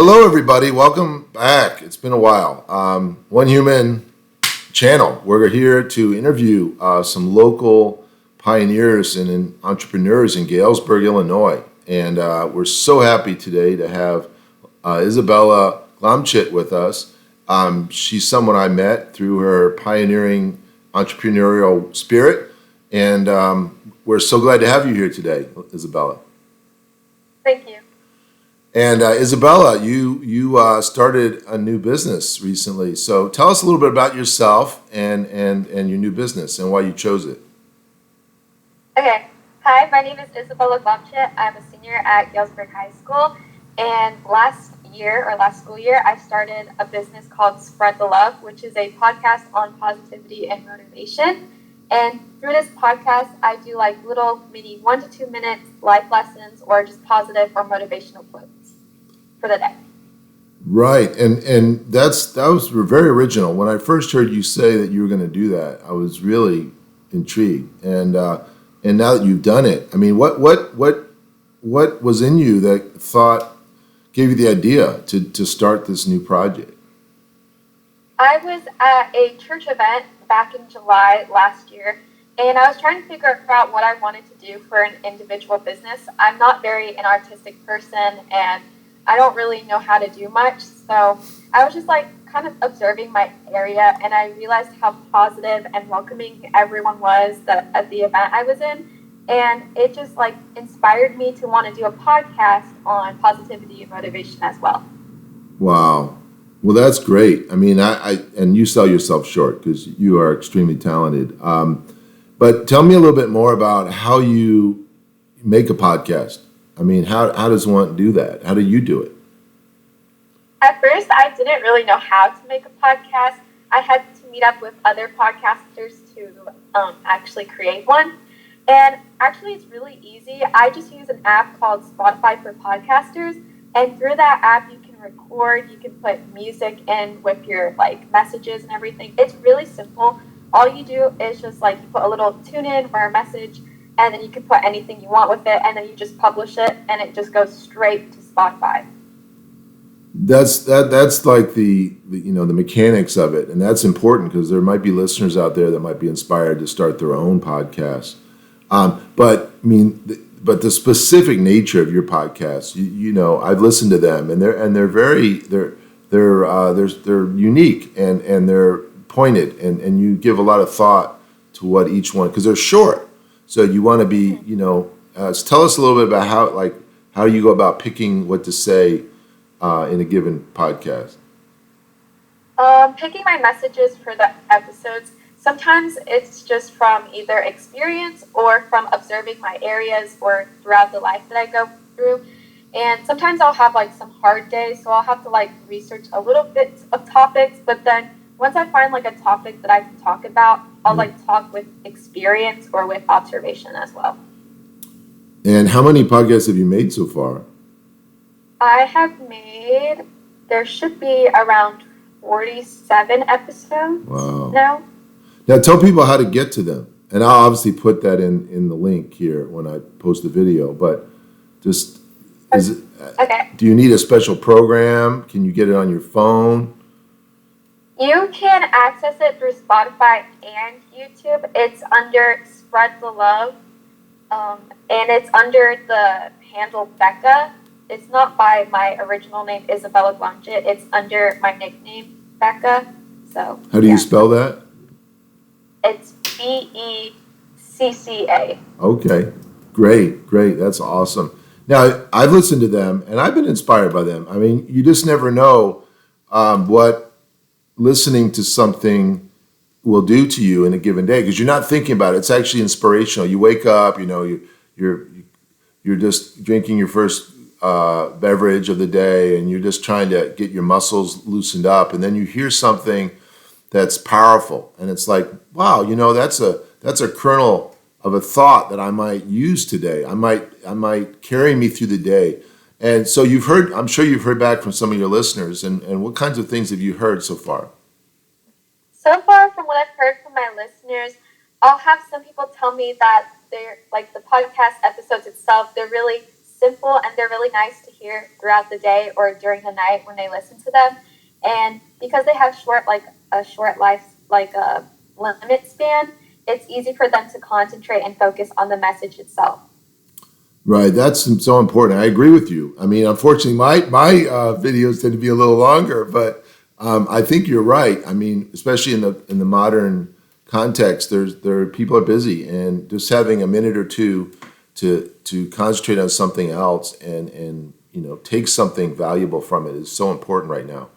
Hello, everybody. Welcome back. It's been a while. One Human channel. We're here to interview some local pioneers and entrepreneurs in Galesburg, Illinois. And we're so happy today to have Isabella Glomchit with us. She's someone I met through her pioneering entrepreneurial spirit. And we're so glad to have you here today, Isabella. Thank you. And Isabella, you started a new business recently. So tell us a little bit about yourself and your new business and why you chose it. Okay. Hi, my name is Isabella Glomchit. I'm a senior at Galesburg High School. And last school year, I started a business called Spread the Love, which is a podcast on positivity and motivation. And through this podcast, I do like little mini 1 to 2 minutes life lessons or just positive or motivational quotes for the day. Right, and that was very original. When I first heard you say that you were going to do that, I was really intrigued. And now that you've done it, I mean, what was in you that gave you the idea to start this new project? I was at a church event back in July last year, and I was trying to figure out what I wanted to do for an individual business. I'm not an artistic person, and I don't really know how to do much. So I was just kind of observing my area, and I realized how positive and welcoming everyone was at the event I was in. And it just inspired me to want to do a podcast on positivity and motivation as well. Wow. Well, that's great. I mean, and you sell yourself short because you are extremely talented. But tell me a little bit more about how you make a podcast. I mean, how does one do that? How do you do it? At first, I didn't really know how to make a podcast. I had to meet up with other podcasters to actually create one. And actually, it's really easy. I just use an app called Spotify for Podcasters. And through that app, you can record, you can put music in with your messages and everything. It's really simple. All you do is just you put a little tune in or a message, and then you can put anything you want with it, and then you just publish it, and it just goes straight to Spotify. That's like the mechanics of it, and that's important because there might be listeners out there that might be inspired to start their own podcast. But the specific nature of your podcast, I've listened to them, and they're unique and they're pointed, and you give a lot of thought to what each one, because they're short. So you want to be, tell us a little bit about how you go about picking what to say in a given podcast. Picking my messages for the episodes, sometimes it's just from either experience or from observing my areas or throughout the life that I go through. And sometimes I'll have some hard days, so I'll have to research a little bit of topics, but then once I find a topic that I can talk about, I'll talk with experience or with observation as well. And how many podcasts have you made so far? There should be around 47 episodes now. Now tell people how to get to them. And I'll obviously put that in the link here when I post the video, but just, Okay. Do you need a special program? Can you get it on your phone? You can access it through Spotify and YouTube. It's under Spread the Love, and it's under the handle Becca. It's not by my original name, Isabella Glomchit. It's under my nickname, Becca. So. How do you spell that? It's Becca. Okay, great. That's awesome. Now, I've listened to them, and I've been inspired by them. I mean, you just never know what listening to something will do to you in a given day, because you're not thinking about it. It's actually inspirational. You wake up, you're just drinking your first beverage of the day, and you're just trying to get your muscles loosened up, and then you hear something that's powerful, and it's like, wow, that's a kernel of a thought that I might use today. I might carry me through the day. And so I'm sure you've heard back from some of your listeners, and what kinds of things have you heard so far? So far, from what I've heard from my listeners, I'll have some people tell me that they're the podcast episodes itself, they're really simple and they're really nice to hear throughout the day or during the night when they listen to them. And because they have a short life, like a limit span, it's easy for them to concentrate and focus on the message itself. Right, that's so important. I agree with you. I mean, unfortunately, my videos tend to be a little longer, but I think you're right. I mean, especially in the modern context, people are busy, and just having a minute or two to concentrate on something else and take something valuable from it is so important right now.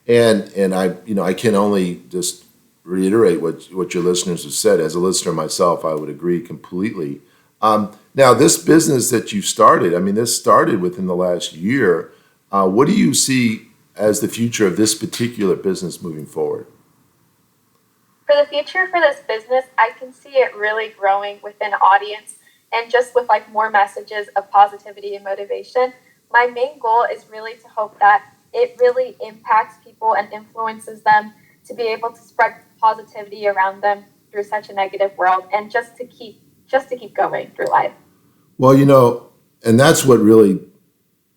And I can only just reiterate what your listeners have said. As a listener myself, I would agree completely. Now, this business that you started, I mean, this started within the last year. What do you see as the future of this particular business moving forward? For the future for this business, I can see it really growing with an audience and just with like more messages of positivity and motivation. My main goal is really to hope that it really impacts people and influences them to be able to spread positivity around them through such a negative world, and just to keep going through life. Well, and that's what really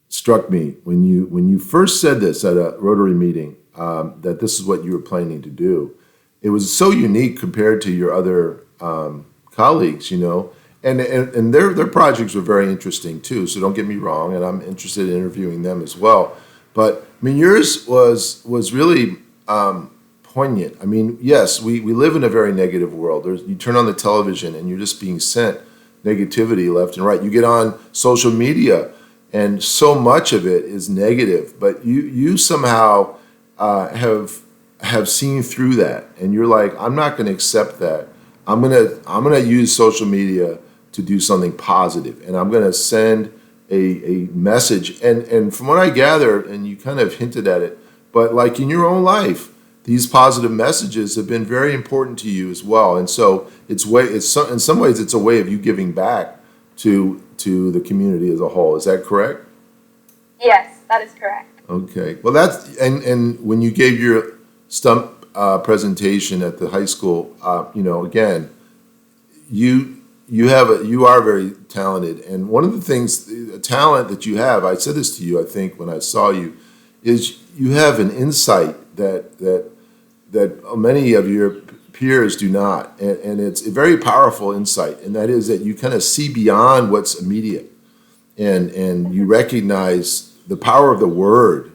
struck me when you first said this at a Rotary meeting, that this is what you were planning to do. It was so unique compared to your other colleagues, and their projects were very interesting too. So don't get me wrong, and I'm interested in interviewing them as well. But I mean, yours was really poignant. I mean, yes, we live in a very negative world. You turn on the television and you're just being sent negativity left and right. You get on social media and so much of it is negative, but you somehow have seen through that, and you're like, I'm not going to accept that. I'm gonna use social media to do something positive, and I'm going to send a message. And from what I gather, and you kind of hinted at it, but like in your own life, these positive messages have been very important to you as well. And so in some ways it's a way of you giving back to the community as a whole. Is that correct? Yes, that is correct. Okay. Well, that's and when you gave your stump presentation at the high school, again, you are very talented, and one of the things, the talent that you have, I said this to you, I think, when I saw you, is you have an insight that many of your peers do not, and it's a very powerful insight, and that is that you kind of see beyond what's immediate, and you recognize the power of the word,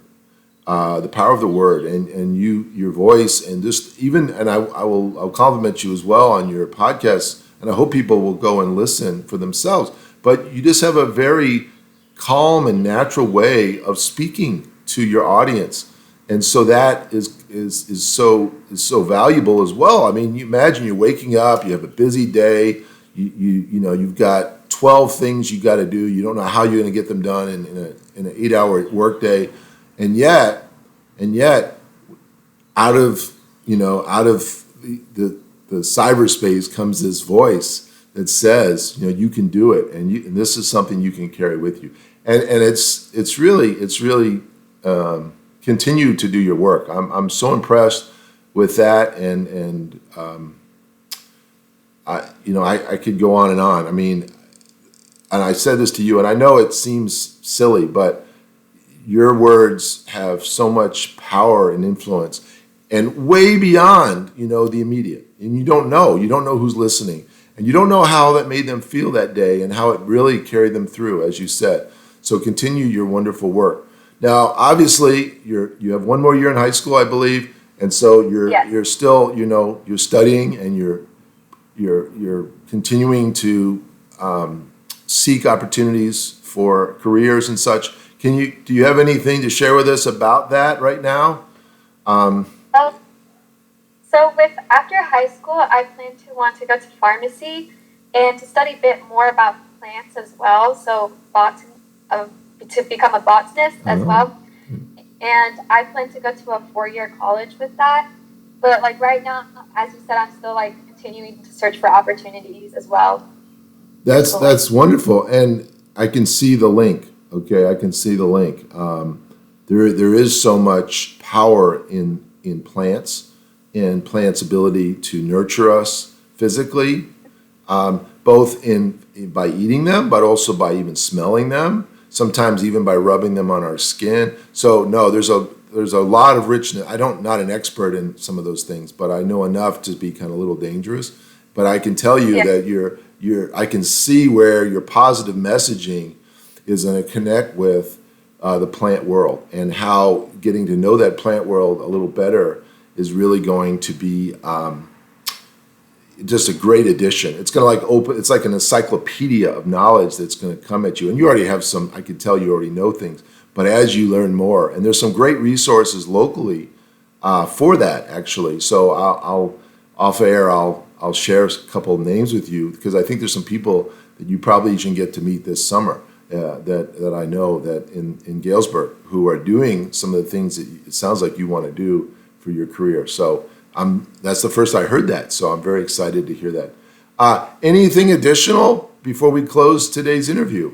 and your voice, and just even, and I'll compliment you as well on your podcast, and I hope people will go and listen for themselves. But you just have a very calm and natural way of speaking to your audience, and so that is so valuable as well. I mean, you imagine you're waking up, you have a busy day, you've got 12 things you got to do. You don't know how you're going to get them done in an 8-hour workday, and yet, out of the cyberspace comes this voice that says, you can do it, and this is something you can carry with you, and it's really continue to do your work. I'm so impressed with that, and I could go on and on. I mean, and I said this to you, and I know it seems silly, but your words have so much power and influence, and way beyond the immediate. And you don't know who's listening, and you don't know how that made them feel that day, and how it really carried them through, as you said. So continue your wonderful work. Now, obviously, you have one more year in high school, I believe, and so you're still you're studying, and you're continuing to seek opportunities for careers and such. Do you have anything to share with us about that right now? So after high school, I plan to want to go to pharmacy and to study a bit more about plants as well. So to become a botanist as well. And I plan to go to a 4-year college with that. But like right now, as you said, I'm still like continuing to search for opportunities as well. That's wonderful, and I can see the link. Okay, I can see the link. There is so much power in plants and plants' ability to nurture us physically, both by eating them, but also by even smelling them. Sometimes even by rubbing them on our skin. So no, there's a lot of richness. Not an expert in some of those things, but I know enough to be kind of a little dangerous. But I can tell you that I can see where your positive messaging is going to connect with the plant world, and how getting to know that plant world a little better is really going to be just a great addition. It's going to it's like an encyclopedia of knowledge that's going to come at you. And you already have some, I can tell you already know things, but as you learn more, and there's some great resources locally for that actually. So I'll off air, I'll share a couple of names with you, because I think there's some people that you probably can get to meet this summer that I know that in Galesburg, who are doing some of the things that it sounds like you want to do for your career. So that's the first I heard that. So I'm very excited to hear that. Anything additional before we close today's interview?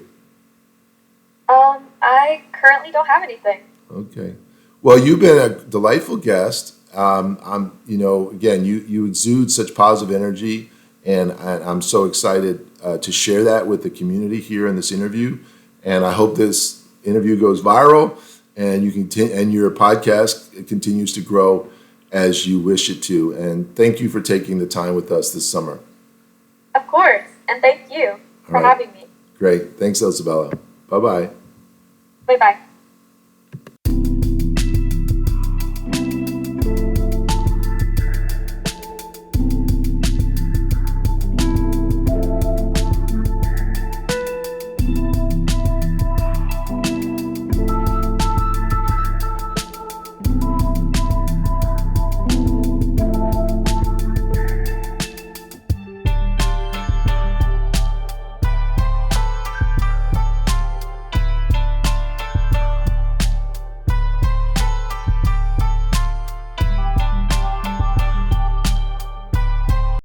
I currently don't have anything. Okay. Well, you've been a delightful guest. Again, you exude such positive energy, and I'm so excited to share that with the community here in this interview. And I hope this interview goes viral, and and your podcast continues to grow as you wish it to. And thank you for taking the time with us this summer. Of course, and thank you for having me. Great. Thanks, Isabella. Bye-bye. Bye-bye.